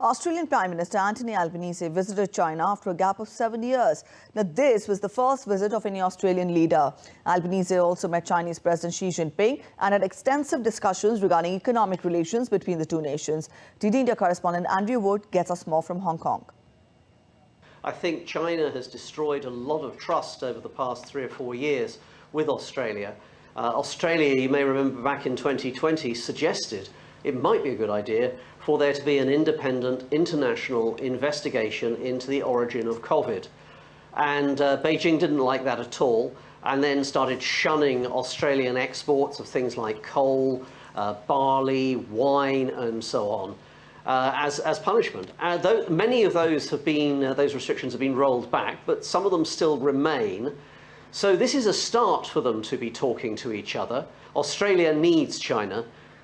Australian Prime Minister Anthony Albanese visited China after a gap of 7 years. Now, this was the first visit of any Australian leader. Albanese also met Chinese President Xi Jinping and had extensive discussions regarding economic relations between the two nations. DD India correspondent Andrew Wood gets us more from Hong Kong. I think China has destroyed a lot of trust over the past 3 or 4 years with Australia. Australia, you may remember back in 2020, suggested it might be a good idea for there to be an independent international investigation into the origin of COVID. And Beijing didn't like that at all, and then started shunning Australian exports of things like coal, barley, wine, and so on, as punishment. Many of those those restrictions have been rolled back, but some of them still remain. So this is a start for them to be talking to each other. Australia needs China.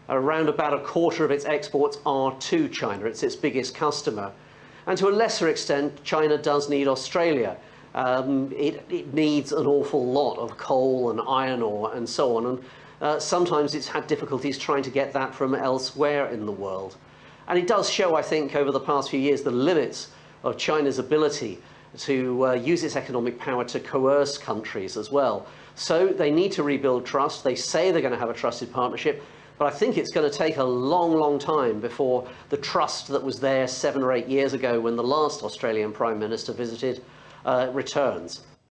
Around about a quarter of its exports are to China. It's its biggest customer. And to a lesser extent, China does need Australia. It needs an awful lot of coal and iron ore and so on. And sometimes it's had difficulties trying to get that from elsewhere in the world. And it does show, I think, over the past few years, the limits of China's ability to use its economic power to coerce countries as well. So they need to rebuild trust. They say they're going to have a trusted partnership. But I think it's going to take a long, long time before the trust that was there 7 or 8 years ago when the last Australian Prime Minister visited returns.